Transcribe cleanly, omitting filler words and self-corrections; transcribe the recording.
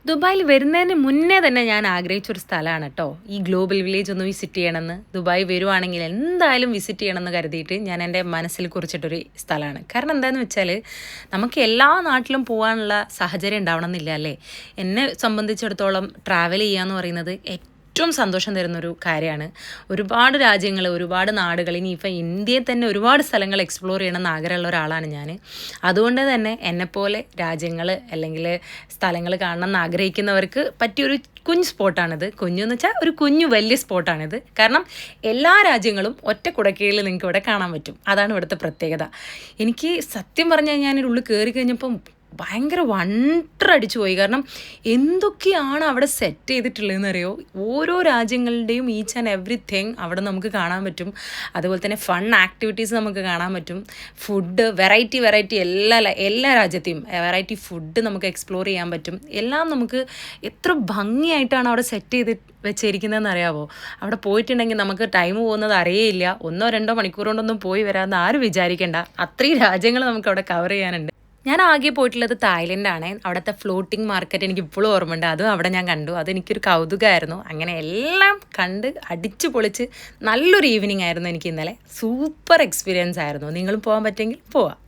ദുബായിൽ വരുന്നതിന് മുന്നേ തന്നെ ഞാൻ ആഗ്രഹിച്ചൊരു സ്ഥലമാണ് കേട്ടോ ഈ ഗ്ലോബൽ വില്ലേജ് ഒന്ന് വിസിറ്റ് ചെയ്യണമെന്ന്. ദുബായ് വരുവാണെങ്കിൽ എന്തായാലും വിസിറ്റ് ചെയ്യണമെന്ന് കരുതിയിട്ട് ഞാൻ എൻ്റെ മനസ്സിൽ കുറിച്ചിട്ടൊരു സ്ഥലമാണ്. കാരണം എന്താണെന്ന് വെച്ചാൽ നമുക്ക് എല്ലാ നാട്ടിലും പോകാനുള്ള സാഹചര്യം ഉണ്ടാവണമെന്നില്ല അല്ലേ. എന്നെ സംബന്ധിച്ചിടത്തോളം ട്രാവൽ ചെയ്യുക എന്ന് പറയുന്നത് ഏറ്റവും സന്തോഷം തരുന്നൊരു കാര്യമാണ്. ഒരുപാട് രാജ്യങ്ങൾ, ഒരുപാട് നാടുകൾ, ഇനിയിപ്പോൾ ഇന്ത്യയിൽ തന്നെ ഒരുപാട് സ്ഥലങ്ങൾ എക്സ്പ്ലോർ ചെയ്യണമെന്ന് ആഗ്രഹമുള്ള ഒരാളാണ് ഞാൻ. അതുകൊണ്ട് തന്നെ എന്നെപ്പോലെ രാജ്യങ്ങൾ അല്ലെങ്കിൽ സ്ഥലങ്ങൾ കാണണമെന്ന് ആഗ്രഹിക്കുന്നവർക്ക് പറ്റിയൊരു കുഞ്ഞ് സ്പോട്ടാണിത്. കുഞ്ഞെന്ന് വെച്ചാൽ ഒരു കുഞ്ഞു വലിയ സ്പോട്ടാണിത്. കാരണം എല്ലാ രാജ്യങ്ങളും ഒറ്റ കുടക്കീഴിൽ നിങ്ങൾക്ക് ഇവിടെ കാണാൻ പറ്റും. അതാണ് ഇവിടുത്തെ പ്രത്യേകത. എനിക്ക് സത്യം പറഞ്ഞു കഴിഞ്ഞാൽ ഉള്ളിൽ കയറി കഴിഞ്ഞപ്പം ഭയങ്കര വണ്ടറടിച്ചു പോയി. കാരണം എന്തൊക്കെയാണ് അവിടെ സെറ്റ് ചെയ്തിട്ടുള്ളതെന്ന് അറിയോ. ഓരോ രാജ്യങ്ങളുടെയും ഈച്ച് ആൻഡ് എവറിത്തിങ് അവിടെ നമുക്ക് കാണാൻ പറ്റും. അതുപോലെ തന്നെ ഫൺ ആക്ടിവിറ്റീസ് നമുക്ക് കാണാൻ പറ്റും. ഫുഡ് വെറൈറ്റി എല്ലാ രാജ്യത്തെയും വെറൈറ്റി ഫുഡ് നമുക്ക് എക്സ്പ്ലോർ ചെയ്യാൻ പറ്റും. എല്ലാം നമുക്ക് എത്ര ഭംഗിയായിട്ടാണ് അവിടെ സെറ്റ് ചെയ്ത് വെച്ചിരിക്കുന്നതെന്ന് അറിയാമോ. അവിടെ പോയിട്ടുണ്ടെങ്കിൽ നമുക്ക് ടൈം പോകുന്നത് അറിയേയില്ല. 1-2 മണിക്കൂർ കൊണ്ടൊന്നും പോയി വരാമെന്ന് ആരും വിചാരിക്കേണ്ട. അത്രയും രാജ്യങ്ങൾ നമുക്ക് അവിടെ കവർ ചെയ്യാനുണ്ട്. ഞാൻ ആകെ പോയിട്ടുള്ളത് തായ്ലൻഡാണ്. അവിടുത്തെ ഫ്ലോട്ടിംഗ് മാർക്കറ്റ് എനിക്ക് ഇപ്പോഴും ഓർമ്മയുണ്ട്. അതും അവിടെ ഞാൻ കണ്ടു. അതെനിക്കൊരു കൗതുകമായിരുന്നു. അങ്ങനെ എല്ലാം കണ്ട് അടിച്ചു പൊളിച്ച് നല്ലൊരു ഈവനിങ് ആയിരുന്നു എനിക്ക് ഇന്നലെ. സൂപ്പർ എക്സ്പീരിയൻസ് ആയിരുന്നു. നിങ്ങളും പോകാൻ പറ്റുമെങ്കിൽ പോവാം.